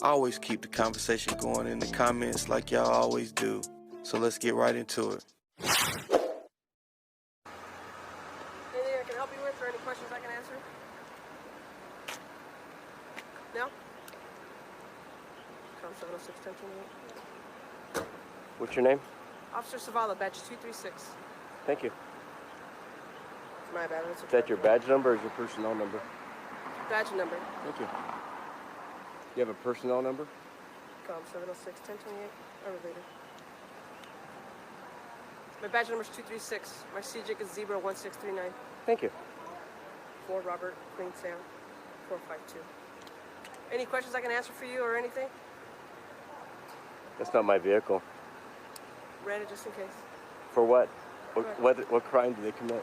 Always keep the conversation going in the comments like y'all always do. So let's get right into it. Anything I can help you with, or any questions I can answer? No? Com 706-1028. What's your name? Officer Savala, badge 236. Thank you. My bad. Is that your badge number or is your personnel number? Badge number. Thank you. You have a personnel number? Com 706-1028. Elevator. My badge number is 236. My CJIC is 01639. Thank you. 4 Robert, Queen Sam, 452. Any questions I can answer for you or anything? That's not my vehicle. Ran it just in case. For what? What crime did they commit?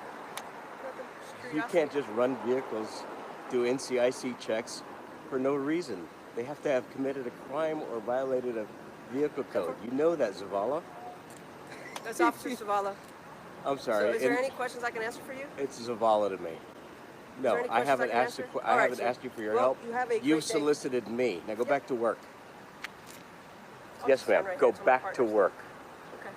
Nothing. Just You curiosity. can't just run vehicles, do NCIC checks for no reason. They have to have committed a crime or violated a vehicle code. You know that, Zavala. That's Officer Savala. I'm sorry. So is there any questions I can answer for you? It's Zavala to me. No, any I questions haven't I can asked you. answer? I All right, haven't so- asked you for your well, help. you have a great You've day. solicited me. Now go back to work. I'll Yes, just stand ma'am. right Go here till my back to partner's- work. Okay.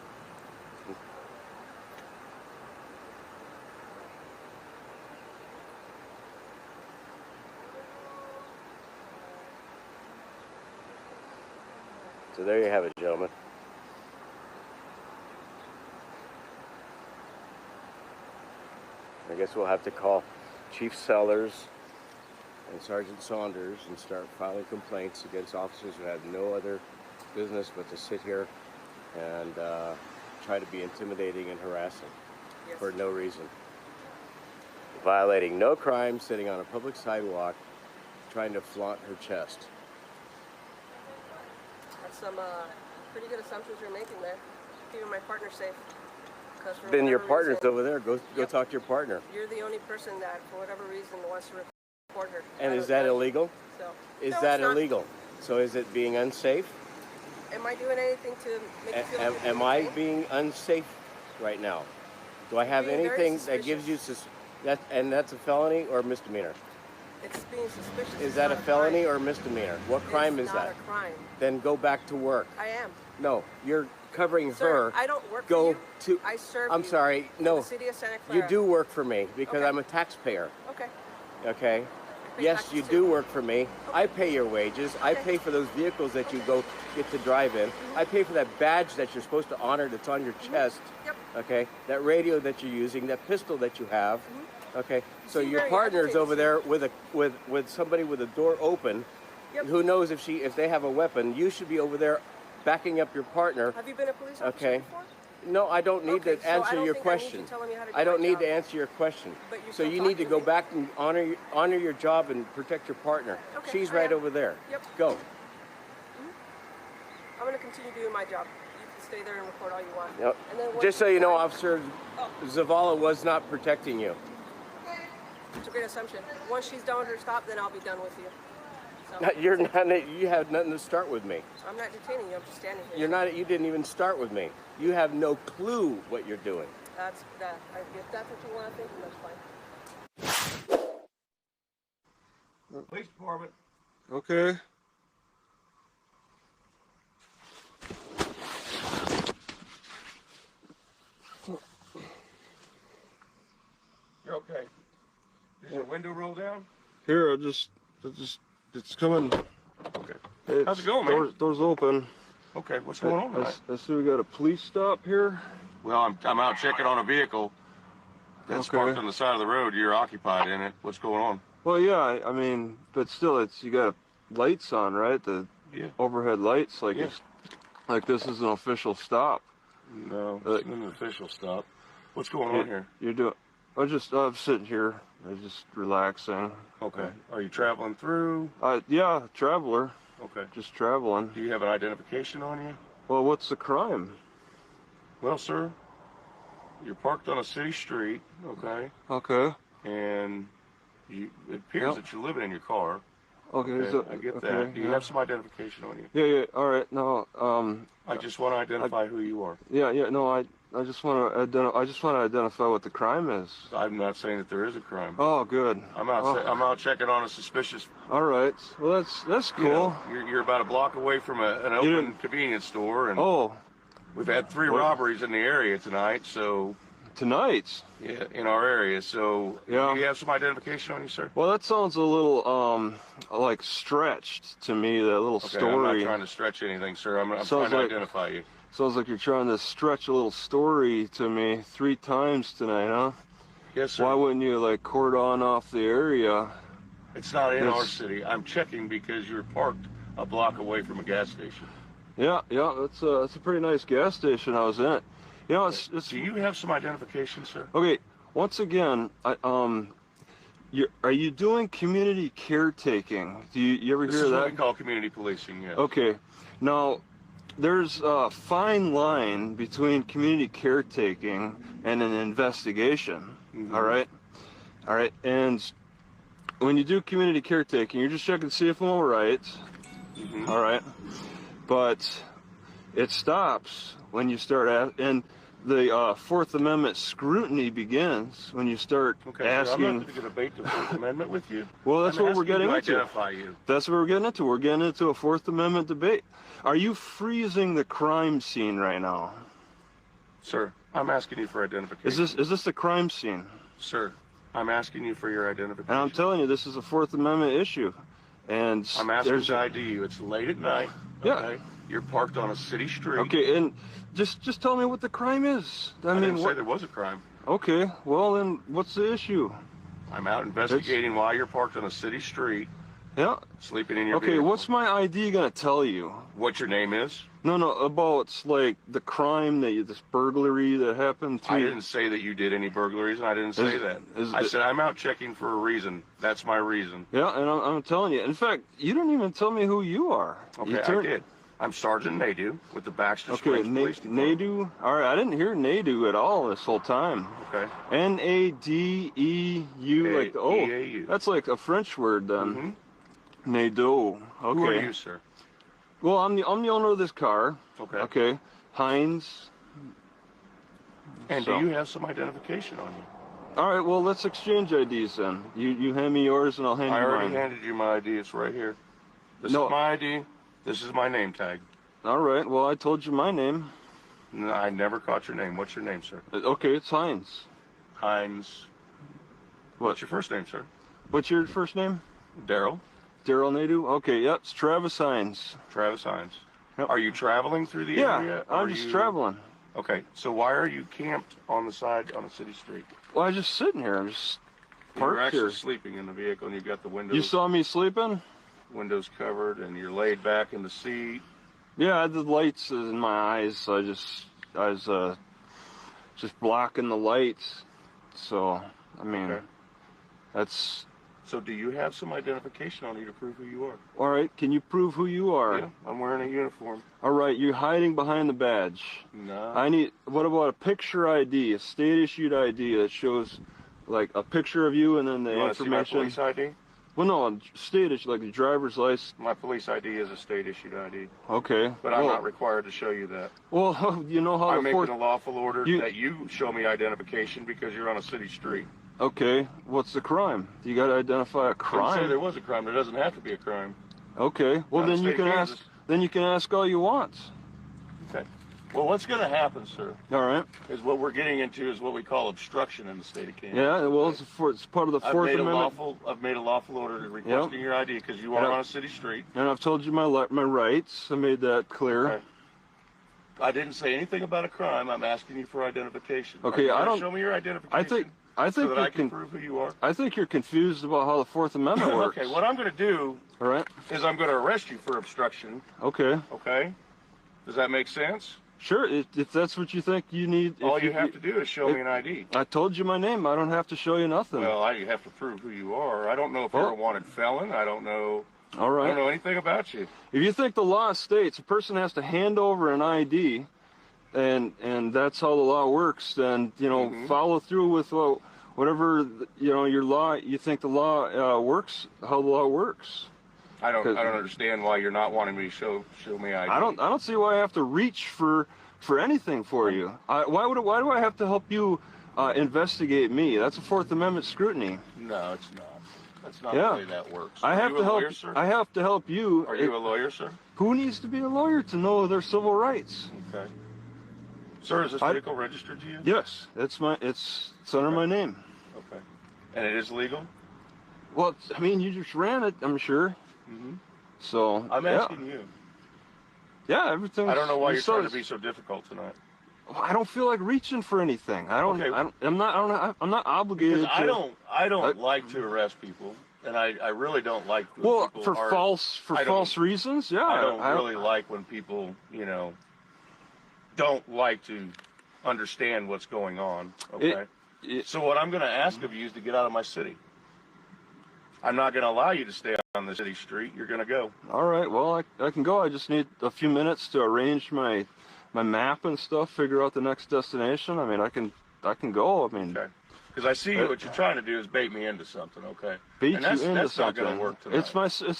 So there you have it, gentlemen. I guess we'll have to call Chief Sellers and Sergeant Saunders and start filing complaints against officers who have no other business but to sit here and try to be intimidating and harassing Yes. for no reason. Violating no crime, sitting on a public sidewalk, trying to flaunt her chest. That's some pretty good assumptions you're making there. Keeping my partner safe. 'Cause for Then your whatever partner's reason, over there. Go Yep. talk to your partner. You're the only person that, for whatever reason, wants to report her. And I is don't that judge. illegal? So, Is no, that it's not. illegal? So is it being unsafe? Am I doing anything to make you feel like you're Am I detained? being unsafe right now? Do I have being very anything that gives you that's a felony or misdemeanor? It's being suspicious. Is It's that not a felony crime. or misdemeanor? What crime It's is not that? a crime. Then go back to work. I am. No, you're covering Sir, her. I don't work Go for to. you. I serve I'm you sorry. for No, the city of Santa you Clara. do work for me because Okay. I'm a taxpayer. Okay. Okay. pay Yes, taxes you too. do work for me. I pay your wages. I Okay. pay for those vehicles that you go get to drive in. I pay for that badge that you're supposed to honor that's on your chest. Yep. Okay. That radio that you're using, that pistol that you have. Okay. So seem your very partner's agitated, over there with somebody with a door open. Yep. Who knows if they have a weapon? You should be over there backing up your partner. Have you been a police officer Okay. before? No, I don't need Okay, to so I answer don't your think I need you question. telling me how to do I don't my need job. to answer your question. But you're So still you need to talking go to me. back and honor your job and protect your partner. Okay, She's I right am. over there. Yep. Go. I'm going to continue doing my job. You can stay there and record all you want. Yep. And then Just so you know, once Officer Zavala was not protecting you. it's a great assumption. Once she's done with her stop, then I'll be done with you. So, You're not. You have nothing to start with me. I'm not detaining you. I'm just standing here. You're not. You didn't even start with me. You have no clue what you're doing. That's that. If that's what you want to think, then that's fine. Police department. Okay. You're okay. Is your window rolled down? Here, it's coming. Okay. How's it going, man? Doors open. Okay, what's going on tonight? I see we got a police stop here. Well, I'm out checking on a vehicle that's Okay. parked on the side of the road. You're occupied in it. What's going on? Well, yeah, I mean, but still, you got lights on, right? The Yeah. overhead lights, like Yeah. like this is an official stop. No, it's an official stop. What's going on here? You're doing. I'm sitting here. I'm just relaxing. Okay. Are you traveling through? Yeah, traveler, Okay. just traveling. Do you have an identification on you? Well, what's the crime? Well, sir, you're parked on a city street, okay, Okay. and it appears Yep. that you're living in your car. Okay. Okay, I get that. Do you yeah. have some identification on you? Yeah, yeah. All right. No. I just want to identify who you are. Yeah, yeah. No, I just want to identify what the crime is. I'm not saying that there is a crime. Oh, good. I'm out checking on a suspicious. All right. Well, that's cool. You know, you're about a block away from an open convenience store, and oh, we've had 3 robberies in the area tonight. So tonight. yeah, in our area. So yeah. Do you have some identification on you, sir? Well, that sounds a little like stretched to me. That little story. I'm not trying to stretch anything, sir. I'm trying to identify you. Sounds like you're trying to stretch a little story to me 3 times tonight, huh? Yes, sir. Why wouldn't you like cordon off the area? It's not in our city. I'm checking because you're parked a block away from a gas station. Yeah, that's a pretty nice gas station. I was in it. You know, it's. Do you have some identification, sir? Okay. Once again, are you doing community caretaking? Do you ever hear that? This is what we call community policing. Yeah. Okay. Now, there's a fine line between community caretaking and an investigation. Mm-hmm. All right. And when you do community caretaking, you're just checking to see if I'm all right. Mm-hmm. All right. But it stops when you start and the Fourth Amendment scrutiny begins when you start asking. I'm not going to debate the Fourth Amendment with you. Well, that's what we're getting into. Identify you. That's what we're getting into. We're getting into a Fourth Amendment debate. Are you freezing the crime scene right now? Sir, I'm asking you for identification. Is this the crime scene? Sir, I'm asking you for your identification. And I'm telling you, this is a Fourth Amendment issue. And I'm asking to ID you. It's late at night. Yeah. Okay? You're parked on a city street. Okay, and just tell me what the crime is. I didn't say there was a crime. Okay, well then, what's the issue? I'm out investigating why you're parked on a city street. Yeah. Sleeping in your Okay, vehicle. what's my ID gonna tell you? What your name is? No, about like the crime this burglary that happened. I didn't say that you did any burglaries, and I didn't say that. I said I'm out checking for a reason. That's my reason. Yeah, and I'm telling you. In fact, you didn't even tell me who you are. Okay, I did. I'm Sergeant Nadu with the Baxter Springs Police Department. Nadu? All right, I didn't hear Nadu at all this whole time. Okay. N-A-D-E-U, like the O. E-A-U. That's like a French word then. Mm-hmm. Nadu. Okay. Who are you, sir? Well, I'm the owner of this car. Okay. Okay. Heinze. And do you have some identification on you? All right, well, let's exchange IDs then. You hand me yours and I'll hand you mine. I already handed you my ID. It's right here. This is my ID. This is my name tag. All right, well, I told you my name. No, I never caught your name. What's your name, sir? Okay, it's Heinze. Heinze. What's your first name, sir? What's your first name? Daryl. Daryl Nadu? Okay, yep, it's Travis Heinze. Travis Heinze. Yep. Are you traveling through the area? Yeah, I'm just traveling. Okay, so why are you camped on the side on a city street? Well, I'm just sitting here. I'm just parked You're actually here. sleeping in the vehicle, and you've got the windows. You saw me sleeping? Windows covered, and you're laid back in the seat. Yeah, I had the lights in my eyes, so I was just blocking the lights. So, I mean, that's... So do you have some identification on you to prove who you are? All right, can you prove who you are? Yeah, I'm wearing a uniform. All right, you're hiding behind the badge. No. What about a picture ID, a state-issued ID that shows, like, a picture of you and then the information? You want to see my police ID? Well, no, state-issued, like the driver's license. My police ID is a state-issued ID. Okay. But I'm not required to show you that. Well, you know how I'm making a lawful order that you show me identification because you're on a city street. Okay, what's the crime? You got to identify a crime. I didn't say there was a crime. There doesn't have to be a crime. Okay. Well, then you can ask. Then you can ask all you want. Okay. Well, what's going to happen, sir? All right. Is what we're getting into is what we call obstruction in the state of Kansas. Yeah. Well, it's part of the Fourth Amendment. I've made a lawful order requesting your ID because you are on a city street. And I've told you my rights. I made that clear. Okay. I didn't say anything about a crime. I'm asking you for identification. Okay. I don't. Show me your identification. I think so that I can prove who you are. I think you're confused about how the Fourth Amendment works. Okay, what I'm going to do is I'm going to arrest you for obstruction. Okay. Okay? Does that make sense? Sure, if that's what you think you need. All you have to do is show me an ID. I told you my name. I don't have to show you nothing. Well, you have to prove who you are. I don't know if you're a wanted felon. I don't know. All right. I don't know anything about you. If you think the law states a person has to hand over an ID, and that's how the law works, then follow through with whatever your law. You think the law works, how the law works. I don't understand why you're not wanting me to show me ID. I don't see why I have to reach for for anything for you. Why do I have to help you investigate me? That's a Fourth Amendment scrutiny. No, it's not. That's not Yeah. the way that works. I Are have you to a help. lawyer, sir? I have to help you. Are you a lawyer, sir? Who needs to be a lawyer to know their civil rights? Okay. Sir, is this vehicle registered to you? Yes, it's under my name. Okay. And it is legal? Well, I mean, you just ran it, I'm sure. Mm-hmm. So I'm asking you. Yeah, everything. I don't know why you're trying to be so difficult tonight. I don't feel like reaching for anything. I'm not obligated. Because I don't like to arrest people, and I really don't like when people are, false reasons. Yeah, I don't really like when people don't like to understand what's going on. Okay. So what I'm going to ask of you is to get out of my city. I'm not going to allow you to stay on the city street. You're going to go. All right. Well, I can go. I just need a few minutes to arrange my map and stuff, figure out the next destination. I mean, I can go. I mean, okay. Because I see what you're trying to do is bait me into something. Okay. That's not going to work tonight. It's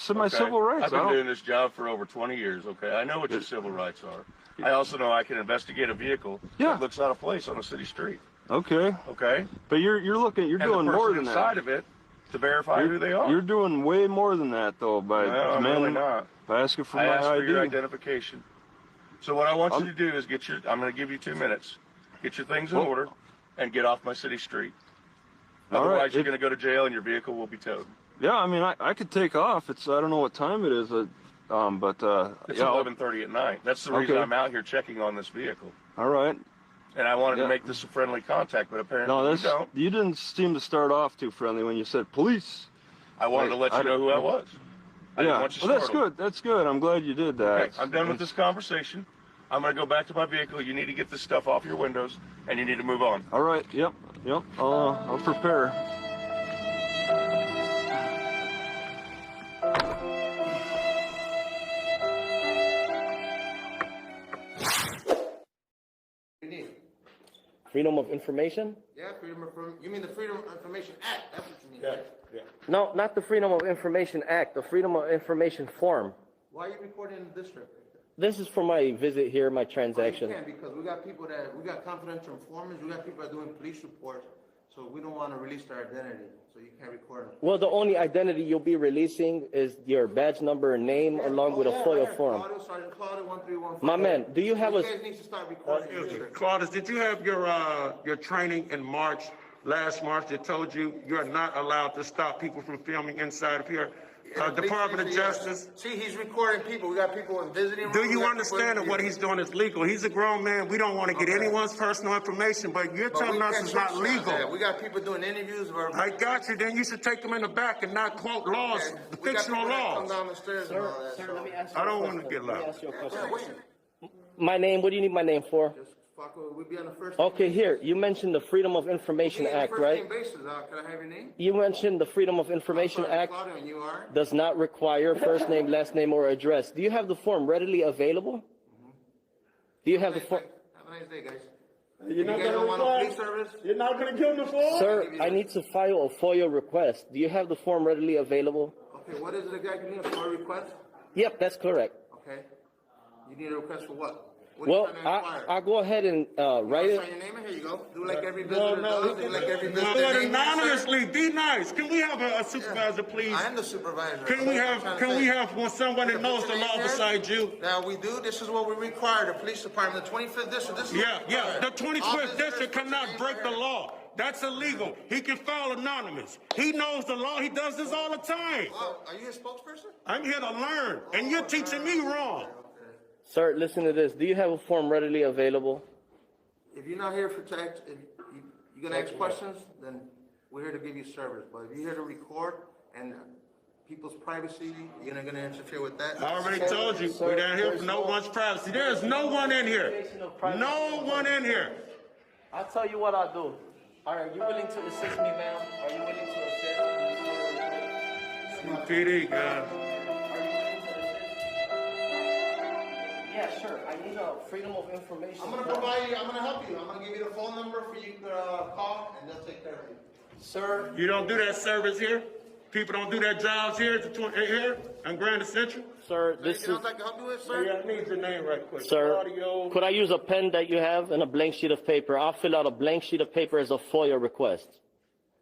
my civil rights. I've been doing this job for over 20 years. Okay. I know what your civil rights are. I also know I can investigate a vehicle that looks out of place on a city street. Okay. Okay. But you're doing more than that. Inside of it to verify who they are. You're doing way more than that, though, by I'm really not. By asking for I my asked ID. for your identification. So what I want you to do is I'm going to give you 2 minutes. Get your things in order and get off my city street. Otherwise, you're going to go to jail and your vehicle will be towed. Yeah, I mean, I could take off. I don't know what time it is, but it's 11:30 at night. That's the reason I'm out here checking on this vehicle. All right. And I wanted to make this a friendly contact, but apparently you don't. You didn't seem to start off too friendly when you said police. I wanted to let you know who I was. I didn't want you well, that's good. That's good. I'm glad you did that. Okay, I'm done with this conversation. I'm going to go back to my vehicle. You need to get this stuff off your windows, and you need to move on. All right. Yep. I'll prepare. Freedom of Information? Yeah, you mean the Freedom of Information Act? That's what you mean. Yeah. No, not the Freedom of Information Act, the Freedom of Information Form. Why are you recording in the district? This is for my visit here, my transaction. You can't, because we got people we got confidential informants, we got people that are doing police reports, so we don't want to release their identity, so you can't record them. Well, the only identity you'll be releasing is your badge number and name along with a FOIA form. Sergeant Claudio, 1315. My man, do you have You guys need to start recording. Claudius, did you have your training in March, last March, that told you you're not allowed to stop people from filming inside of here? Department of Justice. See, he's recording people. We got people in visiting. Do you understand that what he's doing is legal? He's a grown man. We don't want to get anyone's personal information, but you're telling us it's not legal. Yeah, we got people doing interviews. I got you. Then you should take them in the back and not quote laws, the fictional laws. Come down the stairs and all that. Sir, let me ask you I don't want to get loud. My name, what do you need my name for? We'll be on the first. Okay, here, you mentioned the Freedom of Information Act, right? Can I have your name? You mentioned the Freedom of Information Act Claudio, and you are? does not require first name, last name, or address. Do you have the form readily available? Do you have the form? Have a nice day, guys. You're not You guys don't want a police service? You're not going to give them the form? Sir, I need to file a FOIA request. Do you have the form readily available? Okay, what is it exactly? A FOIA request? Yep, that's correct. Okay. You need a request for what? Well, I'll go ahead and write it. Sign your name in. Here you go. Do like every visitor does. Do like every visitor. Do it anonymously. Be nice. Can we have a supervisor, please? I am the supervisor. Can we have someone that knows the law besides you? Now we do. This is what we require. The police department, the 25th district. This is Yeah. The 25th district cannot break the law. That's illegal. He can file anonymous. He knows the law. He does this all the time. Well, are you a spokesperson? I'm here to learn, and you're teaching me wrong. Sir, listen to this. Do you have a form readily available? If you're not here if you're gonna ask questions, then we're here to give you service. But if you're here to record and people's privacy, you're not gonna interfere with that. I already told you, we're down here for no one's privacy. There's no one in here. No one in here. I'll tell you what I'll do. Are you willing to assist me, ma'am? Are you willing to assist? PD, guys. Yeah, sure. I need a Freedom of Information. I'm gonna help you. I'm gonna give you the phone number for you to call, and they'll take care of you. Sir. You don't do that service here? People don't do their jobs here here in Grand Central. Sir, this Anything is, else I can help you with, sir? Yeah, I need your name right quick. sir, Audio. could I use a pen that you have and a blank sheet of paper? I'll fill out a blank sheet of paper as a FOIA request.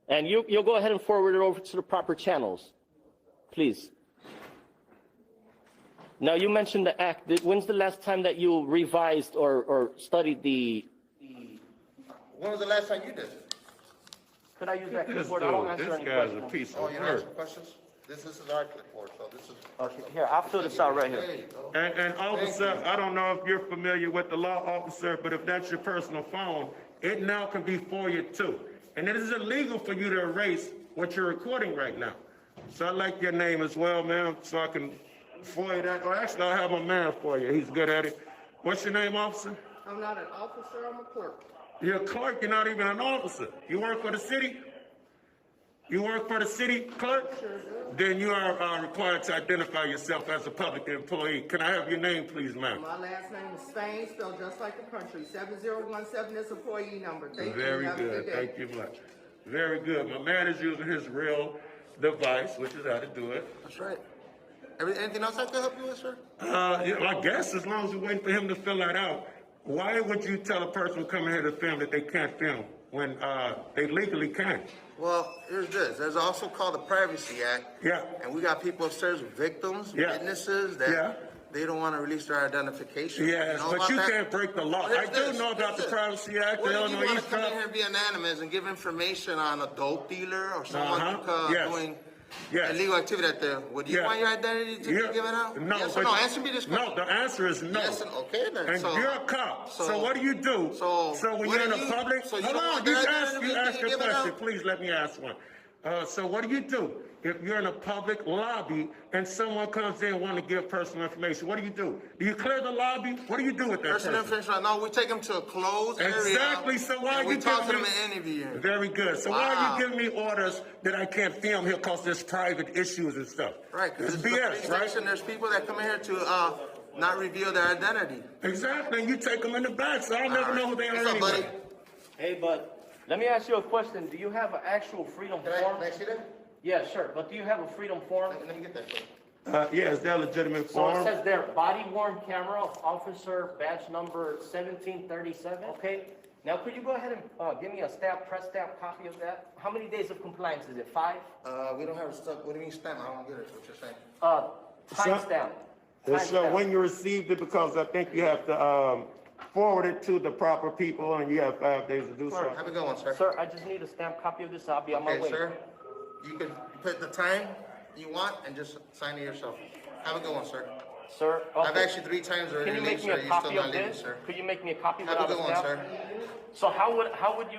And you'll go ahead and forward it over to the proper channels, please. Now, you mentioned the act. When's the last time that you revised or studied the... When was the last time you did it? Could I use that This clipboard? I don't dude, answer this any guy's a questions. piece Oh, of you're not work. asking questions? This is our clipboard, so this is. Okay, here, I'll fill this out right here. There you go. And officer, I don't know if you're familiar with the law, officer, but if that's your personal phone, it now can be FOIA too. And it is illegal for you to erase what you're recording right now. So I like your name as well, ma'am, so I can FOIA that. Or actually, I'll have my man for you. He's good at it. What's your name, officer? I'm not an officer, I'm a clerk. You're a clerk, you're not even an officer. You work for the city? You work for the city clerk? Then you are required to identify yourself as a public employee. Can I have your name, please, ma'am? My last name is Spain, spelled just like the country. 7017 is employee number. Thank you. Very Have a good. day. Thank you much. Very good. My man is using his real device, which is how to do it. That's right. Anything else I can help you with, sir? Yeah, I guess as long as we're waiting for him to fill that out, why would you tell a person coming here to film that they can't film when they legally can? Well, here's this. There's also called the Privacy Act. Yeah. And we got people upstairs, victims, Yeah. witnesses, that Yeah. they don't want to release their identification. Yes, know but about you that? can't break the law. Well, I here's do this. know about Here's the this. Privacy Act, the What if you Illinois want to come in East here and be anonymous and give information on a dope dealer or someone Yes. doing Yes. illegal activity out there? Would you Yes. want your identity to be given out? No, Yes or but no? Answer me this question. No, the answer is no. Yes, okay then. And So- you're a cop. So, so- what do you do? so when what you're in do a you- public, so you hold don't on, want you their ask identity your given question. out? Please let me ask one. So what do you do if you're in a public lobby and someone comes in and want to give personal information? What do? Do you clear the lobby? What do you do with that Personal person? information. No, we take them to a closed area. Exactly. So why are and you we talk to giving them me? and interview them. Very good. So why are Wow. you giving me orders that I can't film here because there's private issues and stuff? Right, It's because BS, right? there's people that come in here to not reveal their identity. Exactly. And you take them in the back, so I'll never know who they are What's up, anyway. buddy? Hey, bud, let me ask you a question. Do you have an actual freedom form? Can I see that? Yeah, sure. But do you have a freedom form? Let me get that for you. Yeah, is that a legitimate So it form? says there, body worn camera of officer badge number 1737. Okay. Now, could you go ahead and give me a press stamp copy of that? How many days of compliance is it? 5? We don't have a stamp. What do you mean stamp? I don't get it. What you're saying? Time stamp. So when you received it, because I think you have to forward it to the proper people, and you have 5 days to do so. Have a good one, sir. Sir, I just need a stamp copy of this. I'll be on my Okay, way. sir. You can put the time you want and just sign it yourself. Have a good one, sir. Sir, okay. I've actually 3 times already Can you late, make me sir. a You're copy still of not leaving, this? sir. Could you make me a copy Have a without good a one, stamp? sir. So how would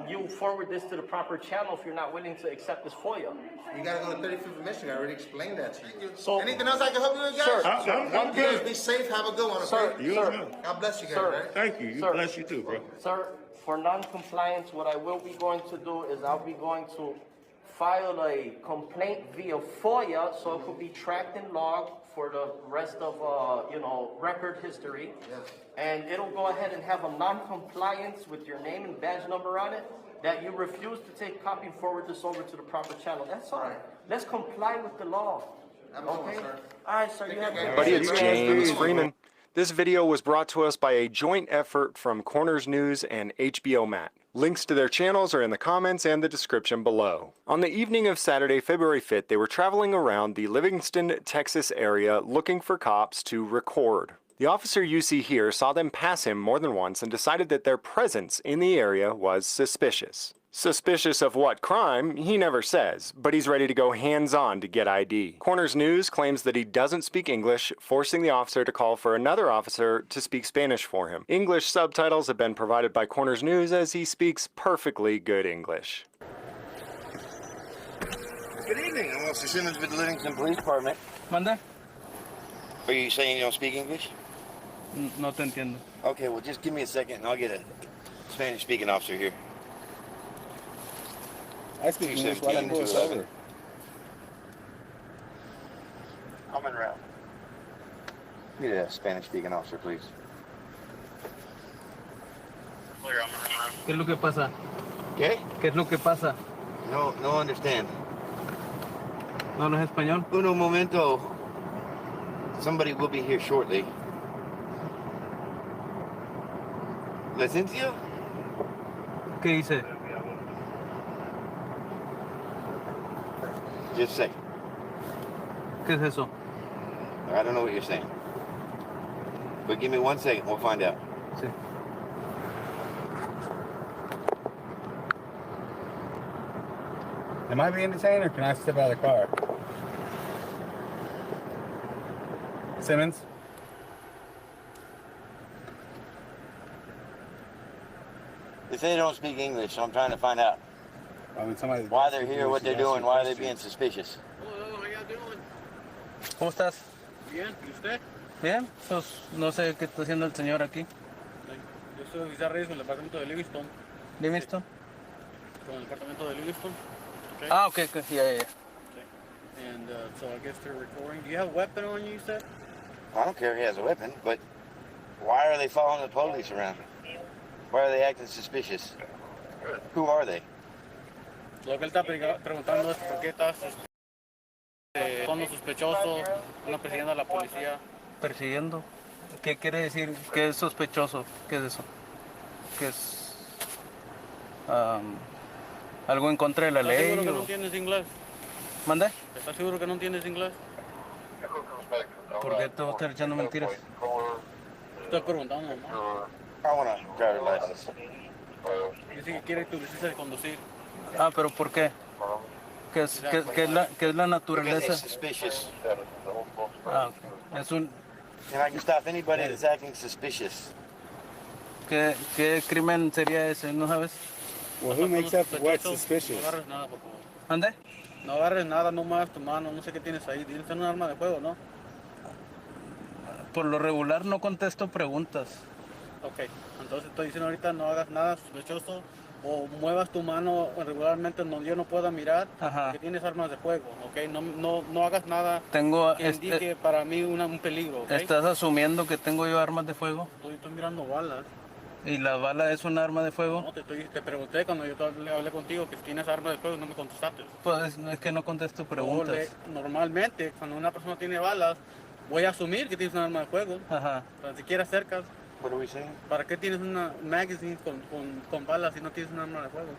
you forward this to the proper channel if you're not willing to accept this FOIA? You gotta go to 35th Mission. I already explained that to you. So- Anything else I can help you with, guys? Sir, I'm You guys good. be safe. Have a good one, Sir, okay? You as well. God bless you guys, Sir. right? Thank you. You Sir. bless you too, bro. Sir, for non-compliance, what I will be going to do is I'll be going to file a complaint via FOIA, so it could be tracked and logged for the rest of, record history. Yes. And it'll go ahead and have a non-compliance with your name and badge number on it, that you refuse to take copy and forward this over to the proper channel. That's all. Right. Let's comply with the law. Have a good one, Okay? sir. All right, sir, you have a good Buddy, day. it's Right. James Right. Freeman. This video was brought to us by a joint effort from Corners News and HBO Matt. Links to their channels are in the comments and the description below. On the evening of Saturday, February 5th, they were traveling around the Livingston, Texas area looking for cops to record. The officer you see here saw them pass him more than once and decided that their presence in the area was suspicious. Suspicious of what crime, he never says, but he's ready to go hands-on to get ID. Corners News claims that he doesn't speak English, forcing the officer to call for another officer to speak Spanish for him. English subtitles have been provided by Corners News as he speaks perfectly good English. Good evening. I'm Officer Simmons with the Livingston Police Department. ¿Manda? Are you saying you don't speak English? No te entiendo. Okay, well, just give me a second and I'll get a Spanish-speaking officer here. I speak English. Why not pull us over? Coming around. Need a Spanish-speaking officer, please. ¿Qué es lo que pasa? Okay? ¿Qué es lo que pasa? No understand. ¿No hablas español? Uno momento. Somebody will be here shortly. ¿Licencia? ¿Qué dice? Just a second. ¿Qué es eso? I don't know what you're saying. But give me 1 second, we'll find out. Sí. Am I being detained or can I step out of the car? Simmons? They say they don't speak English, so I'm trying to find out I mean, somebody. why they're here, what they're doing, why are they being suspicious. Hello, how y'all doing? ¿Cómo estás? Bien, ¿y usted? Bien, pues no sé qué está haciendo el señor aquí. Yo soy oficial Reyes con el departamento de Livingston. ¿Livingston? Con el departamento de Livingston. Okay. Ah, okay, yeah. Okay. And so I guess they're recording. Do you have a weapon on you, you said? I don't care if he has a weapon, but why are they following the police around? Why are they acting suspicious? Who are they? Lo que él está preguntando es por qué estás fondo sospechoso, anda persiguiendo a la policía. ¿Persiguiendo? ¿Qué quiere decir? ¿Qué es sospechoso? ¿Qué es eso? ¿Qué es? ¿Algo en contra de la ley? ¿Estás seguro que no entiendes inglés? ¿Mande? ¿Estás seguro que no entiendes inglés? ¿Por qué te vas a estar echando mentiras? Estoy preguntando, ¿no? I want a driver's license. Dice que quiere tu licencia de conducir. Ah, ¿pero por qué? ¿Qué es la naturaleza? Because it's suspicious. Ah, okay. Es un... And I can stop anybody that's acting suspicious. ¿Qué crimen sería ese? ¿No sabes? Well, who makes up what's suspicious? No agarres nada, por favor. ¿Ande? No agarres nada, no muevas tu mano, no sé qué tienes ahí. Tienes un arma de fuego, ¿no? Por lo regular no contesto preguntas. Ok, entonces estoy diciendo ahorita no hagas nada sospechoso o muevas tu mano regularmente donde yo no pueda mirar. Ajá. Que tienes armas de fuego, ok. No hagas nada Tengo... que indique para mí un peligro, ok. ¿Estás asumiendo que tengo yo armas de fuego? Estoy mirando balas. ¿Y la bala es un arma de fuego? No, te pregunté cuando yo hablé contigo que si tienes armas de fuego, no me contestaste. Pues es que no contesto preguntas. Normalmente, cuando una persona tiene balas, voy a asumir que tienes un arma de fuego. Ajá. Pero si quieres acercas. What are we saying? ¿Para qué tienes una magazine con balas si no tienes un arma de fuego?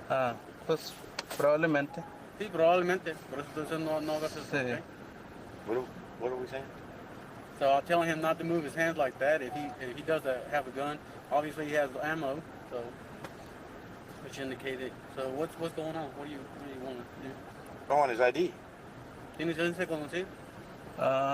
Ah, pues probablemente. Sí, probablemente. Por eso entonces no hagas eso. Sí. Okay? What are we saying? So I'm telling him not to move his hands like that. If he does have a gun, obviously he has ammo. So which indicated. So what's going on? What do you want to do? I want his ID. ¿Tienes licencia de conducir?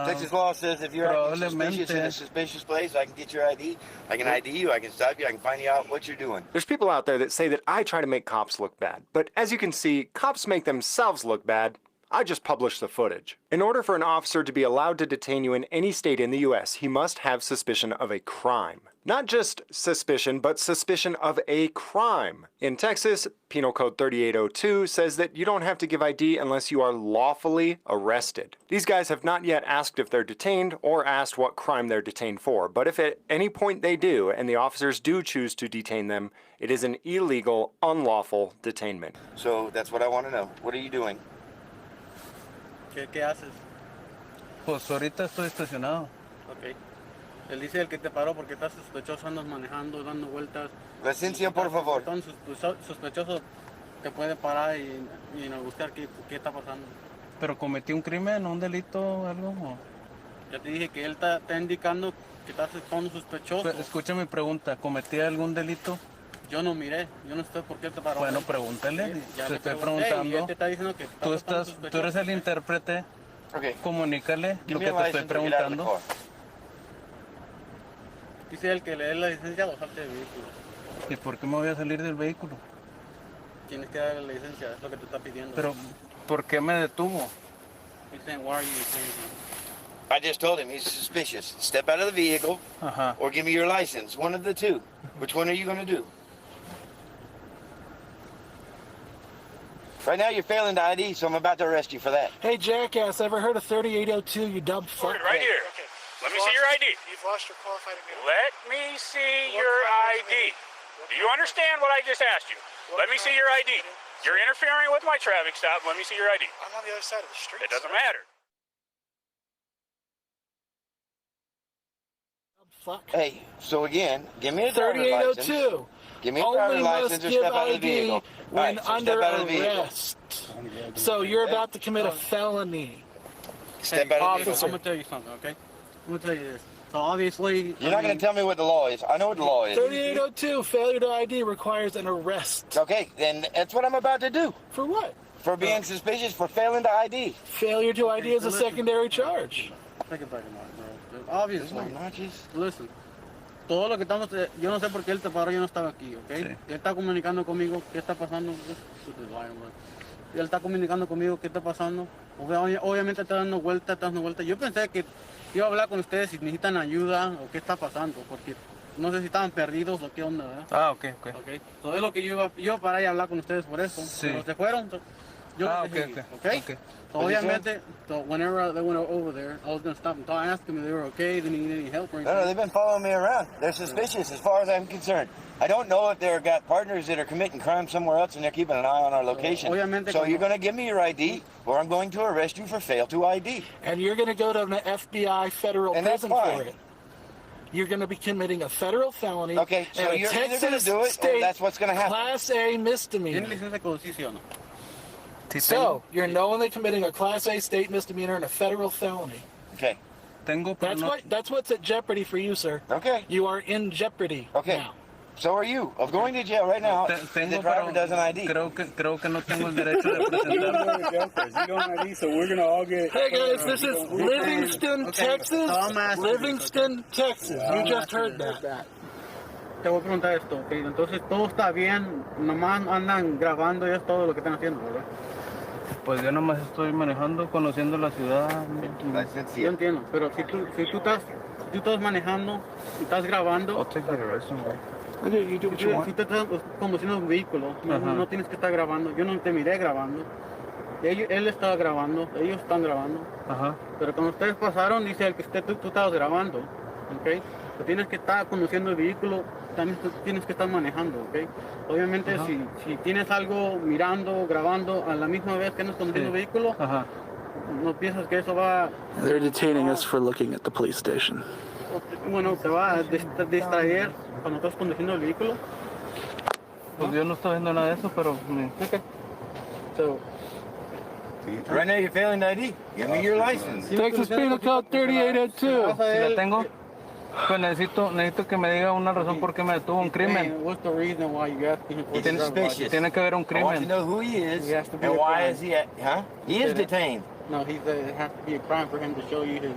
Texas law says if you're acting suspicious in a suspicious place, I can get your ID. I can ID you, I can stop you, I can find you out what you're doing. There's people out there that say that I try to make cops look bad. But as you can see, cops make themselves look bad. I just published the footage. In order for an officer to be allowed to detain you in any state in the US, he must have suspicion of a crime. Not just suspicion, but suspicion of a crime. In Texas, Penal Code 3802 says that you don't have to give ID unless you are lawfully arrested. These guys have not yet asked if they're detained or asked what crime they're detained for, but if at any point they do, and the officers do choose to detain them, it is an illegal, unlawful detainment. So that's what I want to know. What are you doing? ¿Qué haces? Pues ahorita estoy estacionado. Ok. Él dice el que te paró porque estás sospechoso, andas manejando, dando vueltas. Licencia, por favor. Entonces, sospechoso te puede parar y buscar qué está pasando. ¿Pero cometí un crimen, un delito o algo? ¿O? Ya te dije que él está indicando que estás fondo sospechoso. Pero, escucha mi pregunta, ¿cometí algún delito? Yo no miré, yo no sé por qué te paró. Bueno, pregúntale, te estoy preguntando. Y él te está diciendo que tú eres el intérprete, comunícale lo que te estoy preguntando. Dice él que le dé la licencia o salte del vehículo. ¿Y por qué me voy a salir del vehículo? Tienes que darle la licencia, es lo que te está pidiendo. Pero, ¿por qué me detuvo? He's saying, why are you detaining him? I just told him he's suspicious. Step out of the vehicle or give me your license. One of the two. Which one are you going to do? Right now you're failing to ID, so I'm about to arrest you for that. Hey, jackass, ever heard of 3802, you dumb fuck? Right here. Okay. Let me see your ID. You've lost your qualified immunity. Let me see your ID. Do you understand what I just asked you? Let me see your ID. You're interfering with my traffic stop. Let me see your ID. I'm on the other side of the street. It doesn't matter. Fuck. Hey, so again, give me a driver's license. 3802. Give me a driver's Only license must or give step out of the ID vehicle. when Right, so under step out of the vehicle. arrest. So you're about to commit a felony. Step out of the vehicle. I'm gonna tell you something, okay? I'm gonna tell you this. So obviously, You're not going to tell me what the law is. I know what the law is. 3802, failure to ID requires an arrest. Okay, then that's what I'm about to do. For what? For being suspicious, for failing to ID. Failure to ID is a secondary charge. Think about it, bro. Obviously, listen. Todo lo que estamos, yo no sé por qué él te paró, yo no estaba aquí, ¿ok? Él está comunicando conmigo, ¿qué está pasando? Él está comunicando conmigo, ¿qué está pasando? Obviamente está dando vueltas. Yo pensé que iba a hablar con ustedes si necesitan ayuda o qué está pasando, porque no sé si estaban perdidos o qué onda, ¿verdad? Ah, ok. Todo es lo que yo para ir a hablar con ustedes por eso. Sí. Pero se fueron, yo los dejé, ¿ok? So obviamente, whenever they went over there, I was going to stop and ask them if they were okay, they need any help or anything. No, they've been following me around. They're suspicious as far as I'm concerned. I don't know if they've got partners that are committing crime somewhere else and they're keeping an eye on our location. So you're going to give me your ID or I'm going to arrest you for fail to ID. And you're going to go to an FBI federal prison for it. You're going to be committing a federal felony. Okay, so and you're a either going to do it State or that's what's going to happen. Class A misdemeanor. So, you're knowingly committing a Class A state misdemeanor and a federal felony. Okay. That's what's at jeopardy for you, sir. Okay. You are in jeopardy now. So are you, of going to jail right now if the driver doesn't ID. Creo que no tengo el derecho de presentarme. You don't ID, so we're gonna all get. Hey guys, this is Livingston, Texas. Livingston, Texas. You just heard that. Te voy a preguntar esto, ¿ok? Entonces todo está bien, nomás andan grabando y es todo lo que están haciendo, ¿verdad? Pues yo nomás estoy manejando, conociendo la ciudad. Yo entiendo, pero si tú estás manejando, si estás grabando, I'll take that arrest, si tú estás conduciendo un vehículo, no tienes que estar grabando. Yo no te miré grabando. Él estaba grabando, ellos están grabando. Pero cuando ustedes pasaron, dice el que tú estabas grabando, ¿ok? Tú tienes que estar conduciendo el vehículo, también tienes que estar manejando, ¿ok? Obviamente si tienes algo mirando, grabando a la misma vez que andas conduciendo el vehículo, no piensas que eso va... They're detaining us for looking at the police station. Bueno, te va a distraer cuando estás conduciendo el vehículo. Pues yo no estoy viendo nada de eso, pero... Okay. So... Right now you're failing to ID. Give me your license. Texas Penal Code 3802. Si la tengo, pues necesito que me diga una razón por qué me detuvo un crimen. What's the reason why you asking him for He's suspicious. Tiene que haber un I want to crimen. know who he is He has to be and a why crime. is he He is detained. No, it has to be a crime for him to show you his...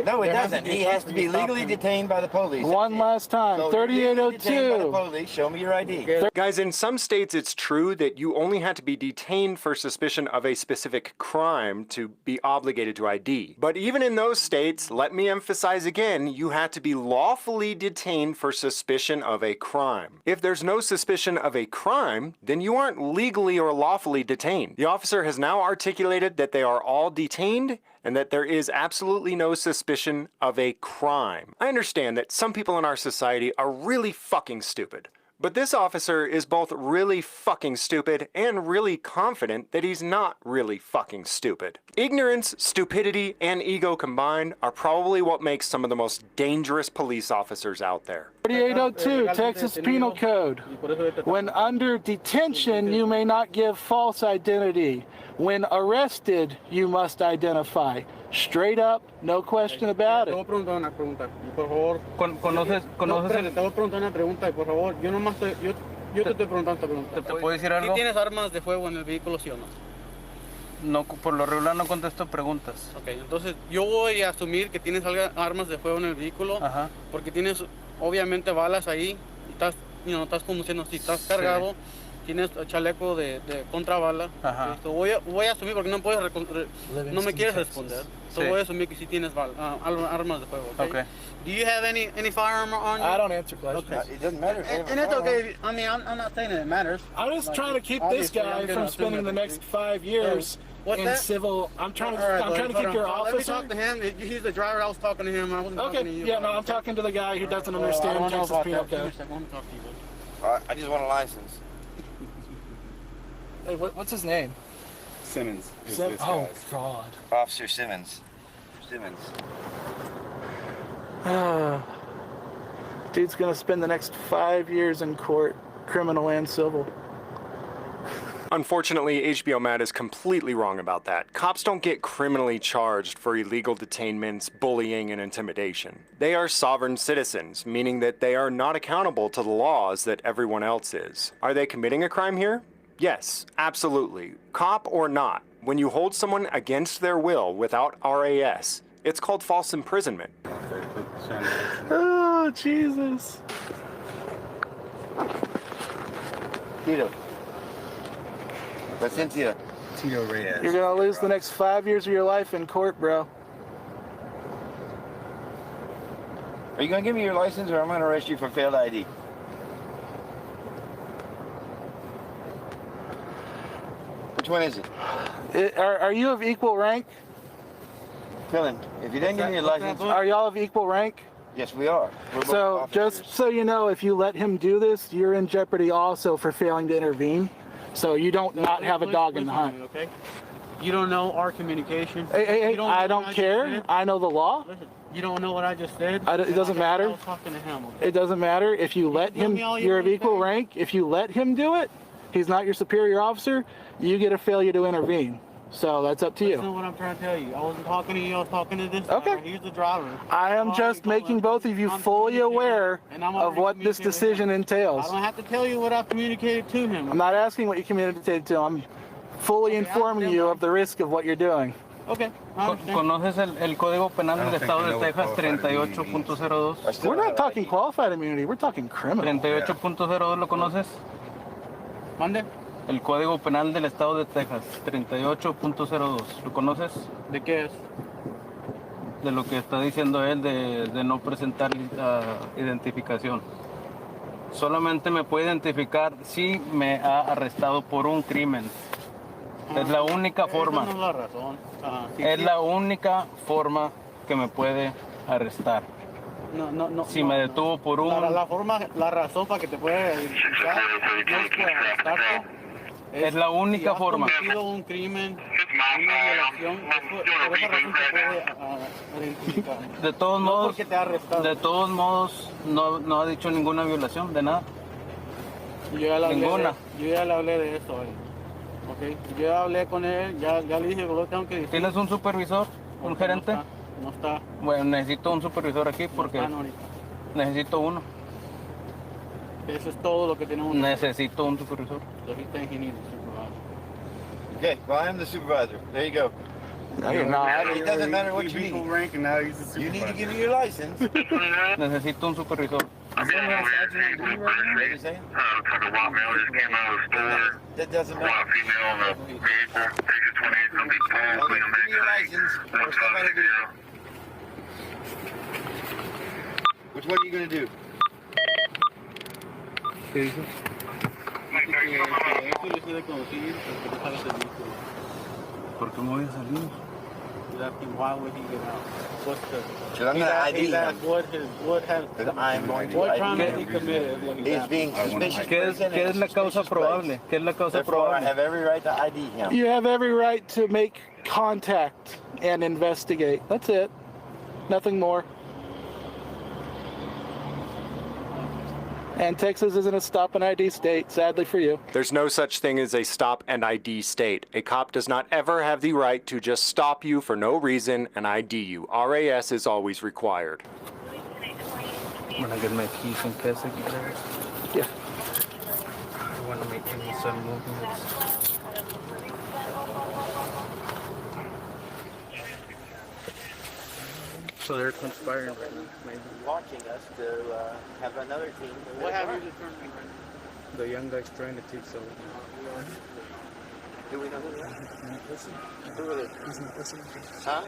No, it There has to doesn't. be He has to be something legally stop him. detained by the police. One last time, So you're legally detained by the 3802. police. Show me your ID. Guys, in some states it's true that you only had to be detained for suspicion of a specific crime to be obligated to ID. But even in those states, let me emphasize again, you had to be lawfully detained for suspicion of a crime. If there's no suspicion of a crime, then you aren't legally or lawfully detained. The officer has now articulated that they are all detained and that there is absolutely no suspicion of a crime. I understand that some people in our society are really fucking stupid. But this officer is both really fucking stupid and really confident that he's not really fucking stupid. Ignorance, stupidity, and ego combined are probably what makes some of the most dangerous police officers out there. 3802, Texas Penal Code. When under detention, you may not give false identity. When arrested, you must identify. Straight up, no question about Te voy it. a preguntar una pregunta, y por favor. ¿Conoces Te voy a preguntar una pregunta, y por favor, yo te estoy preguntando esta pregunta. ¿Te puedo decir algo? ¿Sí tienes armas de fuego en el vehículo, sí o no? No, por lo regular no contesto preguntas. Ok, entonces yo voy a asumir que tienes armas de fuego en el vehículo, porque tienes obviamente balas ahí, y estás conduciendo, si estás cargado, tienes chaleco de contrabala. Esto voy a asumir porque no me quieres responder. So voy a asumir que sí tienes armas de fuego. Okay? Do you have any firearm on you? I don't answer questions. Okay. It doesn't matter. And it's okay. I mean, I'm not saying that it matters. I'm just trying to keep this guy from spending the next 5 years in civil. I'm trying to keep your officer. Let me talk to him. He's the driver. I was talking to him. I wasn't talking to you. Okay, yeah, no, I'm talking to the guy who doesn't understand Texas Penal Code. I want to talk to you. I just want a license. Hey, what's his name? Simmons. Oh, God. Officer Simmons. Dude's gonna spend the next 5 years in court, criminal and civil. Unfortunately, HBO Matt is completely wrong about that. Cops don't get criminally charged for illegal detainments, bullying, and intimidation. They are sovereign citizens, meaning that they are not accountable to the laws that everyone else is. Are they committing a crime here? Yes, absolutely. Cop or not, when you hold someone against their will without RAS, it's called false imprisonment. Oh, Jesus. Tito. Cynthia. Tito Reyes. You're gonna lose the next 5 years of your life in court, bro. Are you gonna give me your license or I'm gonna arrest you for failed ID? Which one is it? Are you of equal rank? Fill in. If you didn't give me your license... Are y'all of equal rank? Yes, we are. So, just so you know, if you let him do this, you're in jeopardy also for failing to intervene. So you don't not have a dog in the hunt. Okay? You don't know our communication. Hey, I don't care. I know the law. Listen, you don't know what I just said. It doesn't matter. I was talking to him. Okay? It doesn't matter. If you let him, you're of equal rank. If you let him do it, he's not your superior officer, you get a failure to intervene. So that's up to you. That's not what I'm trying to tell you. I wasn't talking to you. I was talking to this Okay. driver. He's the driver. I am just making both of you fully aware of what this decision entails. I don't have to tell you what I've communicated to him. I'm not asking what you communicated to him. I'm fully informing you of the risk of what you're doing. Okay. ¿Conoces el Código Penal del Estado de Texas 38.02? We're not talking qualified immunity. We're talking criminal. 38.02 ¿lo conoces? ¿Mande? El Código Penal del Estado de Texas 38.02. ¿Lo conoces? ¿De qué es? De lo que está diciendo él de no presentar identificación. Solamente me puede identificar si me ha arrestado por un crimen. Es la única forma. Esa no es la razón. Es la única forma que me puede arrestar. No. Si me detuvo por un... La razón para que te pueda identificar no es por arrestarte. Es la única forma. Si has cometido un crimen, una violación, por esa razón te puede identificar. De todos no modos, porque te ha arrestado. De todos modos, no ha dicho ninguna violación, de nada. Yo ya le hablé Ninguna. yo ya le hablé de eso. Okay. Yo ya hablé con él, ya le dije que lo tengo que decir. ¿Tienes un supervisor? ¿Un gerente? No está. Bueno, necesito un supervisor aquí porque necesito uno. Eso es todo lo que tenemos. Necesito un supervisor. Ahorita ingeniero. Okay, well, I am the supervisor. There you go. No, you're not. It doesn't matter what you need. Rank and now he's a supervisor. You need to give me your license. Necesito un supervisor. That doesn't matter. Give me your license or step out of the vehicle. Which one are you going to do? ¿Qué dices? ¿Por qué me voy a salir? Why would he get out? What's the... Should I'm going to ID him. I'm going to What crime has he committed? He's being suspicious. ¿Qué es la causa probable? ¿Qué es la causa Therefore, I probable? have every right to ID him. You have every right to make contact and investigate. That's it. Nothing more. And Texas isn't a stop and ID state, sadly for you. There's no such thing as a stop and ID state. A cop does not ever have the right to just stop you for no reason and ID you. RAS is always required. I'm gonna get my keys in case I get there. Yeah. I don't want to make any sudden movements. So they're conspiring right now, maybe. Watching us to have another team. What have you determined right now? The young guy's trying to take something. Do we know who they are? Who are they? He's not listening. Huh?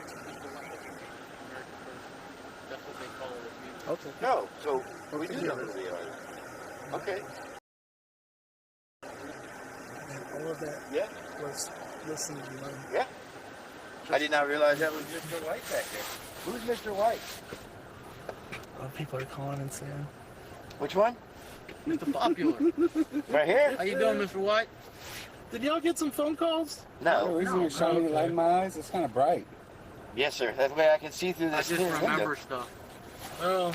That's what they call it. Okay. No, so we do know who they are. Okay. And all of that was listening to learn. Yeah. I did not realize that was Mr. White back there. Who's Mr. White? A lot of people are calling and saying. Which one? Mr. Popular. Right here? How you doing, Mr. White? Did y'all get some phone calls? No. The reason you're shining light in my eyes, it's kind of bright. Yes, sir. That way I can see through this I just little remember window. stuff. Oh.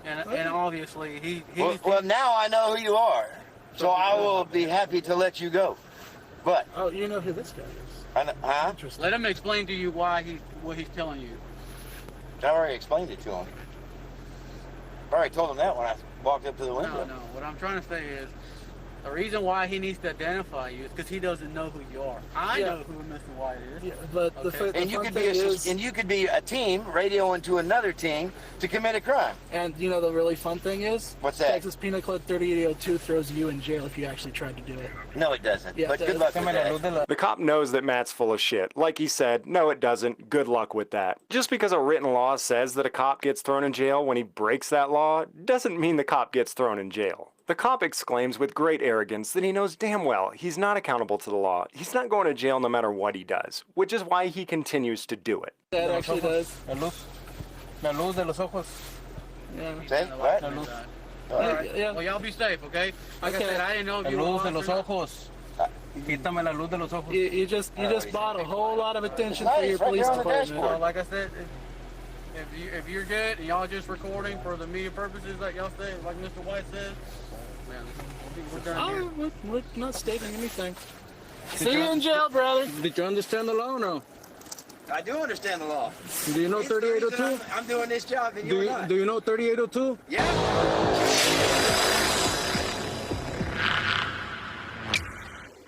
And obviously he Well, now I know who you are, so I will be happy to let you go. But oh, you know who this guy is? Huh? Let him explain to you what he's telling you. I already explained it to him. I already told him that when I walked up to the window. No. What I'm trying to say is, the reason why he needs to identify you is because he doesn't know who you are. I know who Mr. White is. Yeah, but okay. And you could be a team radioing to another team to commit a crime. And you know the really fun thing is? What's that? Texas Penal Code 3802 throws you in jail if you actually tried to do it. No, it doesn't. Yeah, but good luck with that. The cop knows that Matt's full of shit. Like he said, no it doesn't. Good luck with that. Just because a written law says that a cop gets thrown in jail when he breaks that law, doesn't mean the cop gets thrown in jail. The cop exclaims with great arrogance that he knows damn well he's not accountable to the law. He's not going to jail no matter what he does, which is why he continues to do it. That actually does. La luz de los ojos. Yeah. Say what? La luz. All right. Yeah. Well, y'all be safe, okay? Like I said, I didn't know if you were La luz de lost los or not. ojos. Quítame la luz de los ojos. You just bought a whole lot of attention for your Right police there on the department. Well, like I said, if you're good and y'all just recording for the media purposes, like y'all say, like Mr. White said, man, we're done here. We're not stating anything. See you in jail, brother. Did you understand the law or no? I do understand the law. Do you know It's the reason 3802? I'm doing this job and you're not. Do you know 3802? Yeah.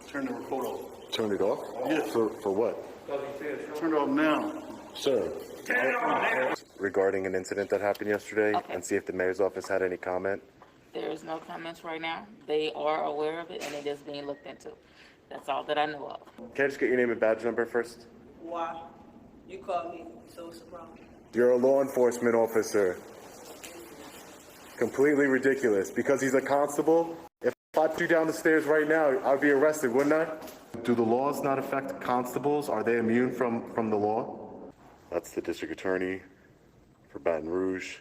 Turn the recorder off. Turn it off? Yes. For what? Turn it off now. Sir. Regarding an incident that happened yesterday, Okay. and see if the mayor's office had any comment. There is no comments right now. They are aware of it and it is being looked into. That's all that I know of. Can I just get your name and badge number first? Why? You called me, so it's a problem. You're a law enforcement officer. Completely ridiculous. Because he's a constable, if I put you down the stairs right now, I'd be arrested, wouldn't I? Do the laws not affect constables? Are they immune from the law? That's the district attorney for Baton Rouge,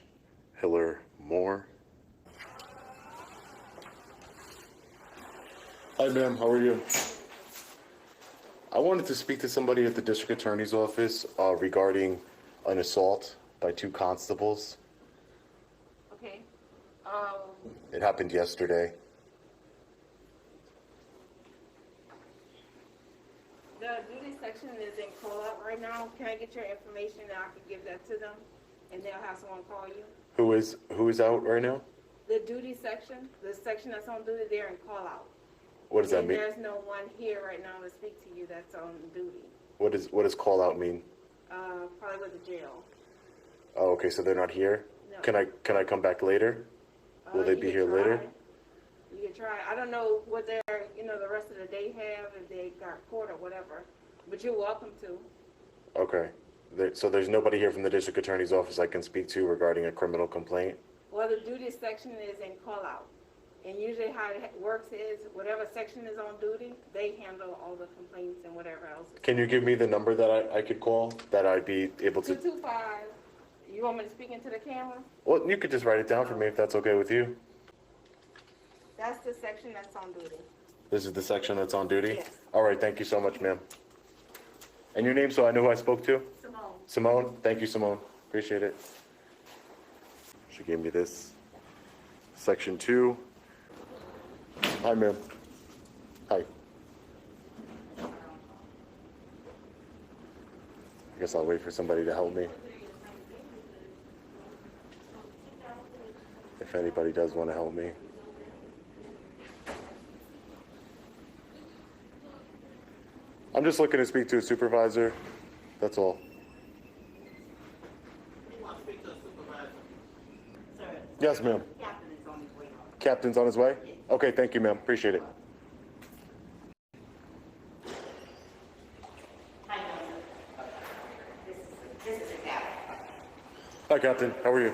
Hiller Moore. Hi, ma'am. How are you? I wanted to speak to somebody at the district attorney's office regarding an assault by two constables. Okay. It happened yesterday. The duty section is in call-out right now. Can I get your information and I can give that to them? And they'll have someone call you? Who is out right now? The duty section, the section that's on duty, they're in call-out. What does that And mean? there's no one here right now to speak to you that's on duty. What does call out mean? Probably with the jail. Oh, okay, so they're not here? No. Can I come back later? Will they You be can here try. later? You can try. I don't know what their, the rest of the day have, if they got court or whatever, but you're welcome to. Okay. So there's nobody here from the district attorney's office I can speak to regarding a criminal complaint? Well, the duty section is in call-out. And usually how it works is, whatever section is on duty, they handle all the complaints and whatever else. Can you give me the number that I could call, that I'd be able to? 225. You want me to speak into the camera? Well, you could just write it down for me if that's okay with you. That's the section that's on duty. This is the section that's on duty? Yes. All right, thank you so much, ma'am. And your name, so I know who I spoke to? Simone. Simone? Thank you, Simone. Appreciate it. She gave me this. Section 2. Hi, ma'am. Hi. I guess I'll wait for somebody to help me. If anybody does want to help me. I'm just looking to speak to a supervisor. That's all. Yes, ma'am. Captain's on his way? Okay, thank you, ma'am. Appreciate it. Hi, Captain. How are you?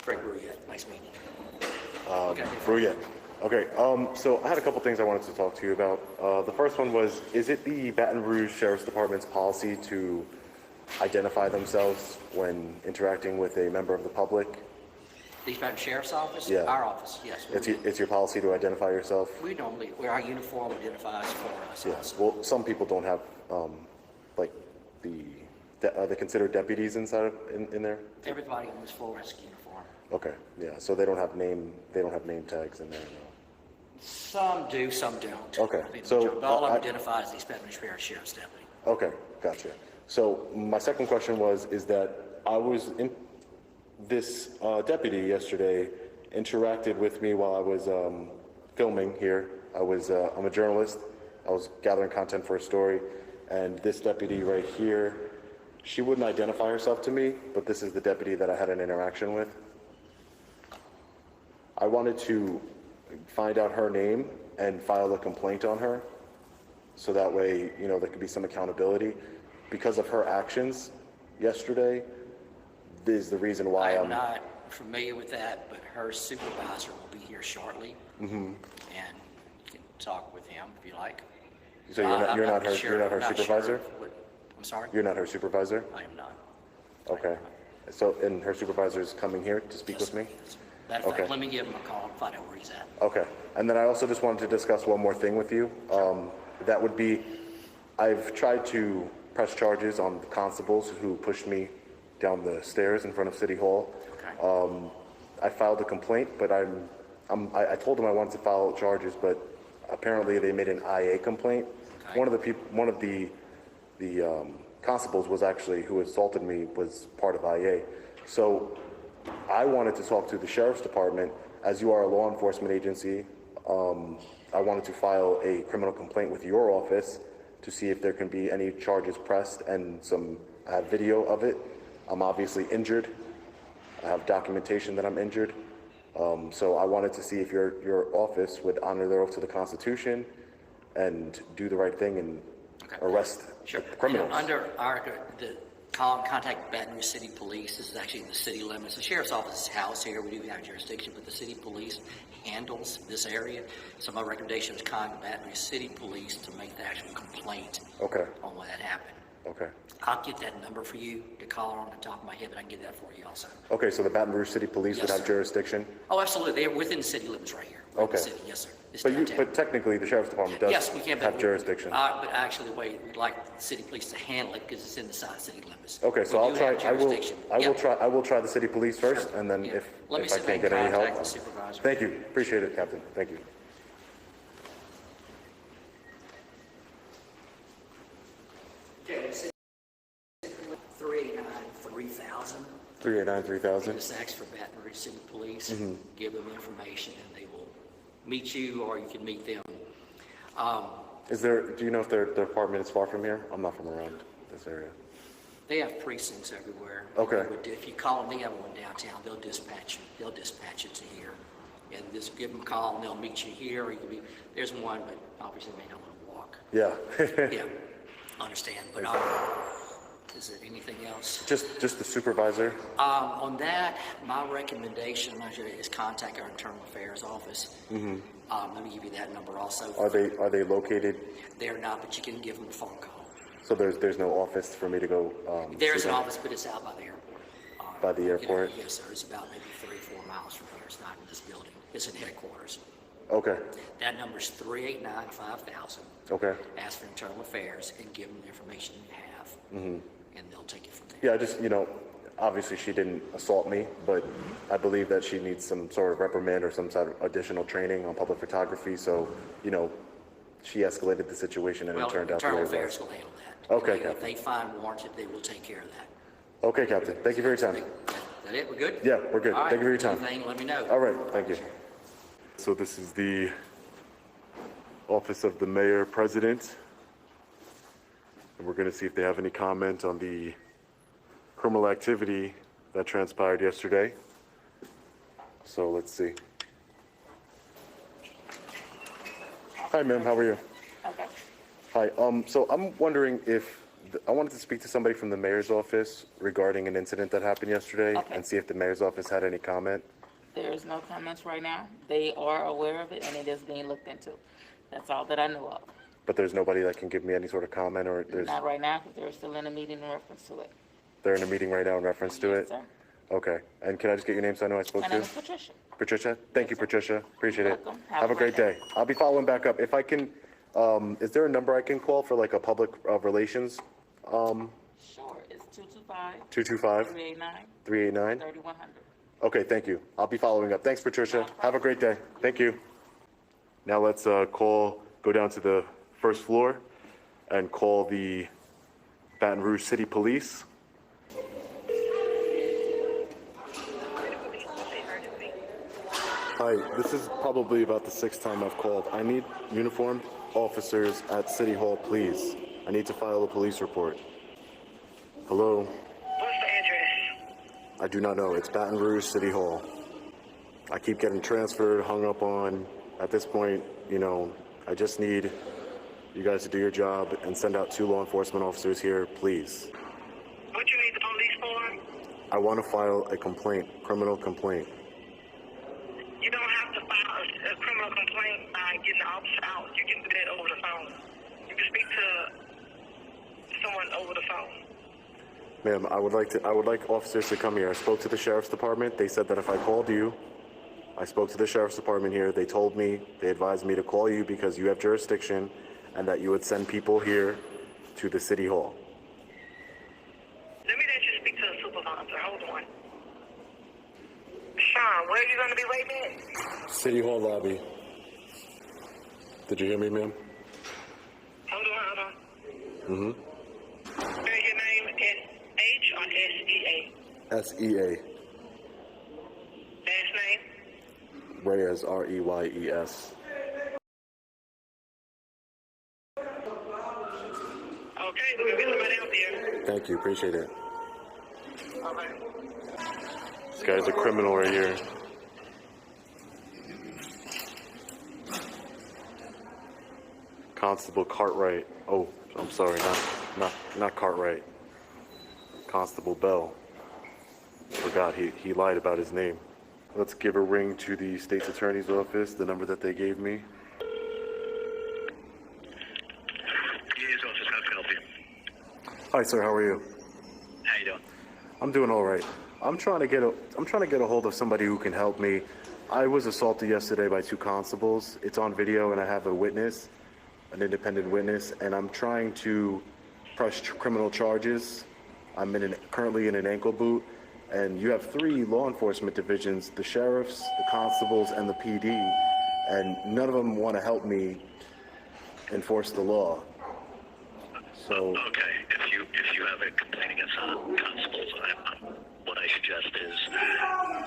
Greg Bruyette. Nice meeting you. Bruyette. Okay, so I had a couple things I wanted to talk to you about. The first one was, is it the Baton Rouge Sheriff's Department's policy to identify themselves when interacting with a member of the public? The East Baton Sheriff's Office? Yeah. Our office, yes. It's your policy to identify yourself? Our uniform identifies for us. Yes. Well, some people don't have, like, are they considered deputies inside in there? Everybody on this floor has a uniform. Okay, yeah, so they don't have name tags in there, no. Some do, some don't. Okay, But all of them identifies the East Baton Sheriff's deputy. Okay, gotcha. So my second question is that I was in, this deputy yesterday interacted with me while I was filming here. I'm a journalist. I was gathering content for a story, and this deputy right here, she wouldn't identify herself to me, but this is the deputy that I had an interaction with. I wanted to find out her name and file a complaint on her, so that way, there could be some accountability. Because of her actions yesterday, this is the reason why I'm not familiar with that, but her supervisor will be here shortly, and you can talk with him if you like. So you're not her supervisor? I'm sorry? You're not her supervisor? I am not. Okay. So, and her supervisor is coming here to speak with me? Matter of fact, let me give him a call and find out where he's at. Okay. And then I also just wanted to discuss one more thing with you. That would be, I've tried to press charges on the constables who pushed me down the stairs in front of City Hall. Okay. I filed a complaint, but I told them I wanted to file charges, but apparently they made an IA complaint. Okay. One of the constables was actually, who assaulted me, was part of IA. So I wanted to talk to the sheriff's department. As you are a law enforcement agency, I wanted to file a criminal complaint with your office to see if there can be any charges pressed, and I have video of it. I'm obviously injured. I have documentation that I'm injured. So I wanted to see if your office would honor their oath to the Constitution and do the right thing and arrest criminals. Under the contact Baton Rouge City Police. This is actually the city limits. The sheriff's office is housed here. We do have jurisdiction, but the city police handles this area. So my recommendation is contact Baton Rouge City Police to make the actual complaint on what had happened. Okay. I'll get that number for you to call on the top of my head, but I can get that for you also. Okay, so the Baton Rouge City Police would have jurisdiction? Oh, absolutely. They're within the city limits right here. Okay. City. Yes, sir. But technically, the sheriff's department does have jurisdiction. But actually, the way we'd like the city police to handle it, because it's inside city limits. Okay, so I'll try. I will try the city police first, and then if I can't get any help. Thank you. Appreciate it, Captain. Thank you. Okay. 389-3000. 389-3000. Just ask for Baton Rouge City Police. Give them information, and they will meet you, or you can meet them. Do you know if their department is far from here? I'm not from around this area. They have precincts everywhere. Okay. If you call them, they have one downtown. They'll dispatch you to here, and just give them a call, and they'll meet you here. Or you can be there's one, but obviously they may not want to walk. Yeah. Yeah. Understand, but is there anything else? Just the supervisor. On that, my recommendation is contact our internal affairs office. Let me give you that number also. Are they located? They're not, but you can give them a phone call. So there's no office for me to go. There's an office, but it's out by the airport. By the airport? Yes, sir. It's about maybe 3-4 miles from here. It's not in this building. It's in headquarters. Okay. That number's 389-5000. Okay. Ask for internal affairs and give them the information you have, and they'll take it from there. Yeah, I just, obviously she didn't assault me, but I believe that she needs some sort of reprimand or some sort of additional training on public photography. So, she escalated the situation and it turned out the way it was. Internal affairs will handle that. Okay, If Captain. they find warranted, they will take care of that. Okay, Captain. Thank you for your time. Is that it? We're good? Yeah, we're good. All right. Thank you for your time. Anything, let me know. All right, thank you. So this is the Office of the Mayor President. And we're going to see if they have any comment on the criminal activity that transpired yesterday. So let's see. Hi, ma'am. How are you? Okay. Hi. So I'm wondering if I wanted to speak to somebody from the mayor's office regarding an incident that happened yesterday, and see if the mayor's office had any comment. There's no comments right now. They are aware of it and it is being looked into. That's all that I know of. But there's nobody that can give me any sort of comment, or there's Not right now because they're still in a meeting in reference to it. they're in a meeting right now in reference to it. Yes, sir. Okay. And can I just get your name so I know I spoke My to name you? is Patricia. Patricia? Thank you, Patricia. Appreciate it. Welcome. Have a great day. I'll be following back up. If I can, is there a number I can call for like a public relations? Sure, it's 225. 225? 389. 389? 3100. Okay, thank you. I'll be following up. Thanks, Patricia. Have a great day. Thank you. Now let's go down to the first floor and call the Baton Rouge City Police. Hi, this is probably about the 6th time I've called. I need uniformed officers at City Hall, please. I need to file a police report. Hello? What's the address? I do not know. It's Baton Rouge City Hall. I keep getting transferred, hung up on. At this point, you know, I just need you guys to do your job and send out 2 law enforcement officers here, please. What you need the police for? I want to file a complaint, criminal complaint. You don't have to file a criminal complaint by getting the officer out. You can do that over the phone. You can speak to someone over the phone. Ma'am, I would like officers to come here. I spoke to the sheriff's department. They said that if I called you, I spoke to the sheriff's department here. They told me, they advised me to call you because you have jurisdiction and that you would send people here to the city hall. Let me let you speak to a supervisor. Hold on. Sean, where are you going to be waiting at? City hall lobby. Did you hear me, ma'am? Hold on. Mm-hmm. Spell your name S-H or S-E-A? S-E-A. Last name? Reyes, R-E-Y-E-S. Okay, we'll get somebody out there. Thank you, appreciate it. Okay. This guy's a criminal right here. Constable Cartwright. Oh, I'm sorry, not Cartwright. Constable Bell. Forgot he lied about his name. Let's give a ring to the state's attorney's office, the number that they gave me. DA's office, how can I help you? Hi, sir. How are you? How you doing? I'm doing all right. I'm trying to get a hold of somebody who can help me. I was assaulted yesterday by 2 constables. It's on video, and I have a witness, an independent witness, and I'm trying to press criminal charges. I'm currently in an ankle boot, and you have 3 law enforcement divisions: the sheriffs, the constables, and the PD, and none of them want to help me enforce the law. So. Okay, if you have a complaint against constables, what I suggest is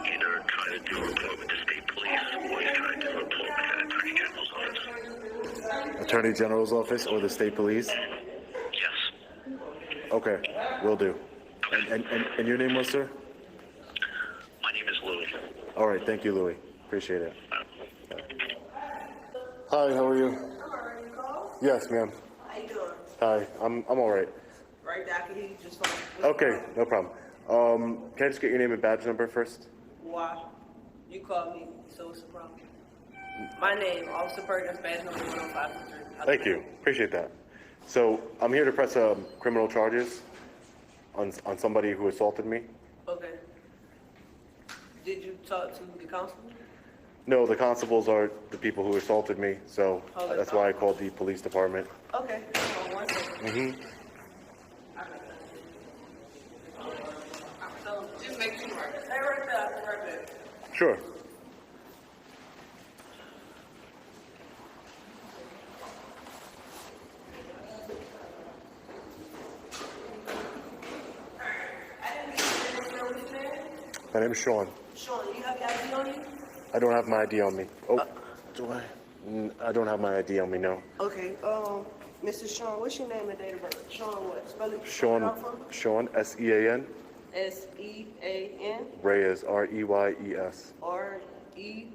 either try to do a report with the state police or you try to do a report with the Attorney General's office. Attorney General's office or the state police? Yes. Okay, will do. And your name was, sir? My name is Louis. All right, thank you, Louis. Appreciate it. Hi, how are you? Yes, ma'am. How you doing? Hi, I'm all right. Right, Doc, he just phone. Okay, no problem. Can I just get your name and badge number first? Why? You called me, so it's a problem. My name, Officer Pereira, badge number 105. Thank you. Appreciate that. So I'm here to press criminal charges on somebody who assaulted me. Okay. Did you talk to the constable? No, the constables are the people who assaulted me, so that's why I called the police department. Okay. Hold on 1 second. Mm-hmm. So just make sure. Stay right there. I'll be right back. Sure. My name is Sean. Sean, you have your ID on you? I don't have my ID on me. Oh, do I? I don't have my ID on me, no. Okay, Mr. Sean, what's your name and date of birth? Sean what? Spell it out for me. Sean, S-E-A-N. S-E-A-N. Reyes, R-E-Y-E-S. R-E-Y-E-S.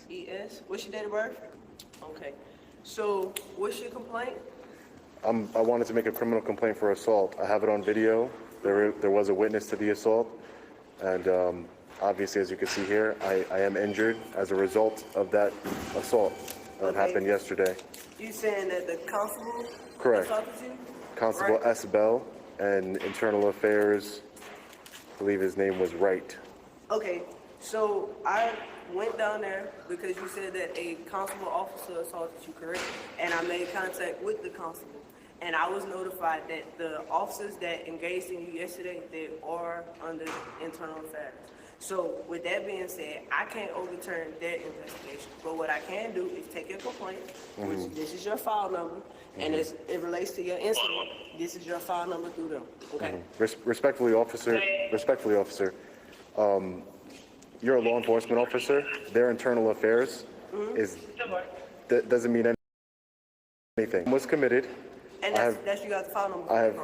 E-S. What's your date of birth? Okay. So, what's your complaint? I wanted to make a criminal complaint for assault. I have it on video. There was a witness to the assault, and obviously, as you can see here, I am injured as a result of that assault that happened yesterday. You saying that the constable Correct. assaulted you? Constable Right. S. Bell and Internal Affairs believe his name was Wright. Okay, so I went down there because you said that a constable officer assaulted you, correct? And I made contact with the constable. And I was notified that the officers that engaged in you yesterday, they are under internal affairs. So with that being said, I can't overturn their investigation. But what I can do is take your complaint, which this is your file number, and it relates to your incident. This is your file number through them. Okay. Respectfully, officer. Respectfully, officer. You're a law enforcement officer. Their internal affairs doesn't mean anything. Was committed. And that's you got the file number. I have,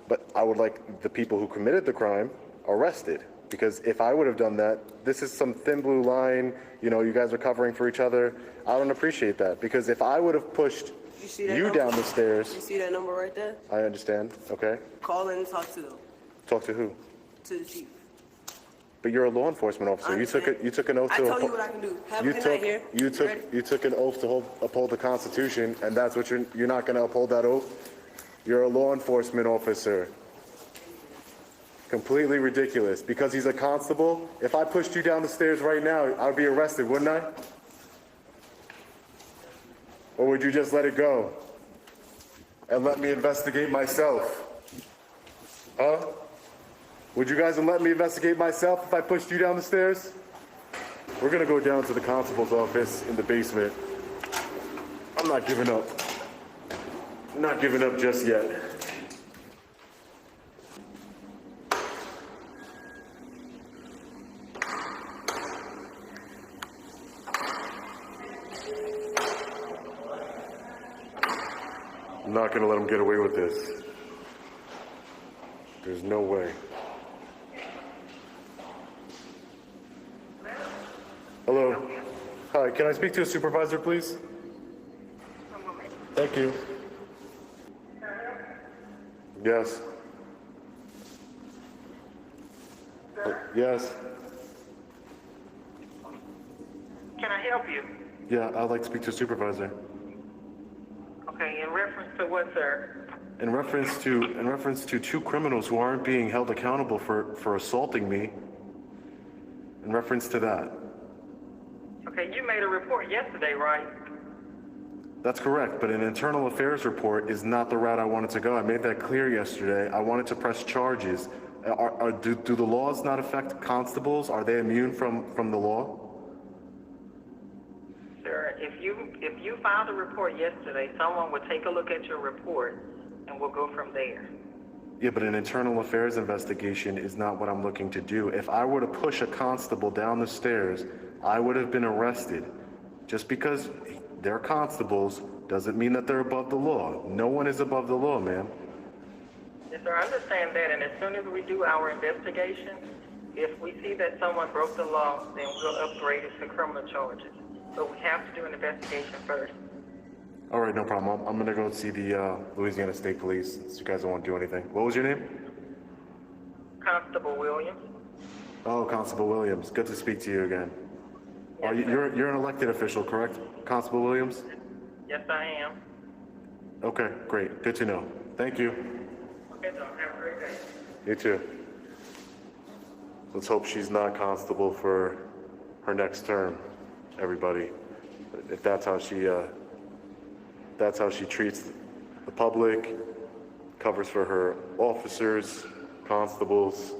but I would like the people who committed the crime arrested. Because if I would have done that, this is some thin blue line, you know, you guys are covering for each other. I don't appreciate that. Because if I would have pushed you down the stairs. You see that number right there? I understand, okay. Call in and talk to them. Talk to who? To the chief. But you're a law enforcement officer. You took an oath to I tell you what I can do. Have a good night here. You took an oath to uphold the Constitution, and that's what you're not going to uphold that oath? You're a law enforcement officer. Completely ridiculous. Because he's a constable, if I pushed you down the stairs right now, I'd be arrested, wouldn't I? Or would you just let it go and let me investigate myself? Huh? Would you guys let me investigate myself if I pushed you down the stairs? We're gonna go down to the constable's office in the basement. I'm not giving up. I'm not giving up just yet. I'm not gonna let him get away with this. There's no way. Hello. Hi, can I speak to a supervisor, please? Thank you. Yes. Yes. Can I help you? Yeah, I'd like to speak to a supervisor. Okay, in reference to what, sir? In reference to two criminals who aren't being held accountable for assaulting me. In reference to that. Okay, you made a report yesterday, right? That's correct, but an internal affairs report is not the route I wanted to go. I made that clear yesterday. I wanted to press charges. Do the laws not affect constables? Are they immune from the law? Sir, if you filed a report yesterday, someone would take a look at your report and we'll go from there. Yeah, but an internal affairs investigation is not what I'm looking to do. If I were to push a constable down the stairs, I would have been arrested. Just because they're constables doesn't mean that they're above the law. No one is above the law, man. Yes, sir, I understand that, and as soon as we do our investigation, if we see that someone broke the law, then we'll upgrade it to criminal charges. But we have to do an investigation first. All right, no problem. I'm gonna go see the Louisiana State Police since you guys don't want to do anything. What was your name? Constable Williams. Oh, Constable Williams. Good to speak to you again. Yes, you're an elected official, correct? Constable Williams? Yes, I am. Okay, great. Good to know. Thank you. Okay, so have a great day. You too. Let's hope she's not constable for her next term, everybody. If that's how she treats the public, covers for her officers, constables,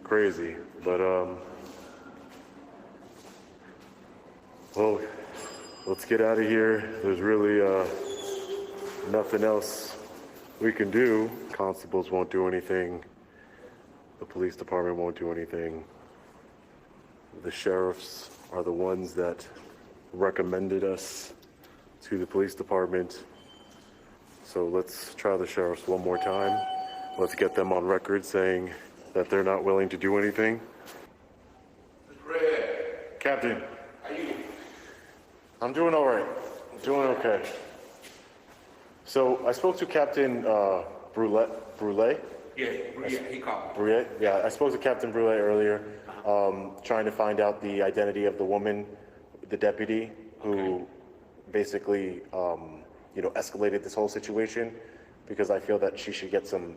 crazy. But well, let's get out of here. There's really nothing else we can do. Constables won't do anything. The police department won't do anything. The sheriffs are the ones that recommended us to the police department. So let's try the sheriffs one more time. Let's get them on record saying that they're not willing to do anything. Captain. How you? I'm doing all right. I'm doing okay. So I spoke to Captain Brule. Yeah, he called. Brule? Yeah, I spoke to Captain Brule earlier, trying to find out the identity of the woman, the deputy, who basically, escalated this whole situation, because I feel that she should get some,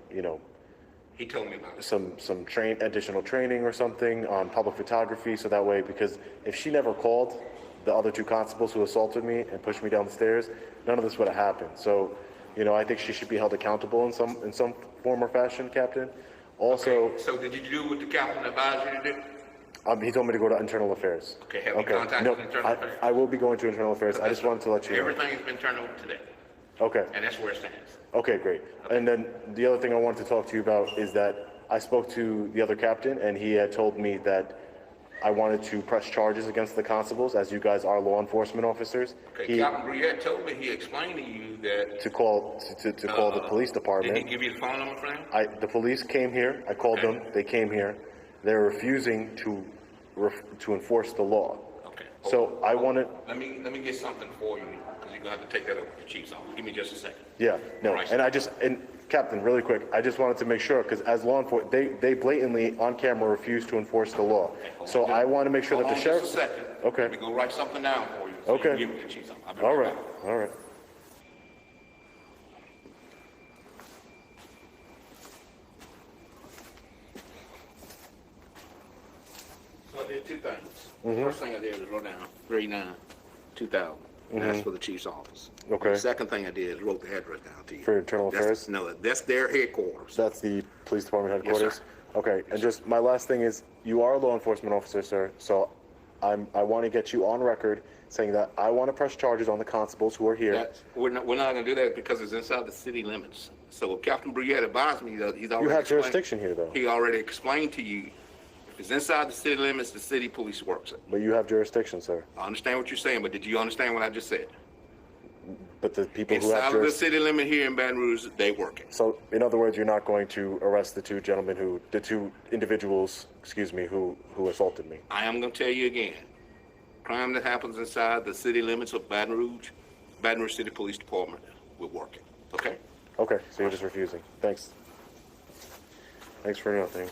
He told me about it. some additional training or something on public photography, so that way, because if she never called the other two constables who assaulted me and pushed me down the stairs, none of this would have happened. So, you know, I think she should be held accountable in some form or fashion, Captain. Also, Okay, so did you do what the captain advised you to do? he told me to go to internal affairs. Okay, have you contacted internal affairs? I will be going to internal affairs. I just wanted to let you know. Everything's been turned over today, Okay. and that's where it stands. Okay, great. And then the other thing I wanted to talk to you about is that I spoke to the other captain, and he had told me that I wanted to press charges against the constables, as you guys are law enforcement officers. Okay, Captain Briette told me, he explained to you that... To call the police department. Did he give you the phone number for him? The police came here. I called them. They came here. They're refusing to enforce the law. Okay. So I wanted. Let me get something for you, because you're gonna have to take that over to the chief's office. Give me just a second. Yeah, no, Right. and Captain, really quick, I just wanted to make sure, because as law enforcement, they blatantly on camera refuse to enforce the law. So I want to make sure that the sheriff. Just a second. Okay. Let me go write something down for you. So Okay. you can give me the chief's office. I'll be All right right, back. all right. So I did two things. Mhm. First thing I did was wrote down 39-2000. That's for the chief's office. Okay. The second thing I did is wrote the address down to you. For internal affairs? No, that's their headquarters. That's the police department Yes, headquarters? sir. Okay, and just my last thing is, you are a law enforcement officer, sir, so I want to get you on record saying that I want to press charges on the constables who are here. We're not gonna do that because it's inside the city limits. So Captain Briette advised me that he's already. You have explained- jurisdiction here, though. He already explained to you, if it's inside the city limits, the city police works it. But you have jurisdiction, sir. I understand what you're saying, but did you understand what I just said? But the people who have Inside of the jurisdiction. city limit here in Baton Rouge, they work it. So, in other words, you're not going to arrest the two individuals, who assaulted me. I am gonna tell you again, crime that happens inside the city limits of Baton Rouge City Police Department will work it, okay? Okay, so you're just refusing. Thanks. Thanks for nothing.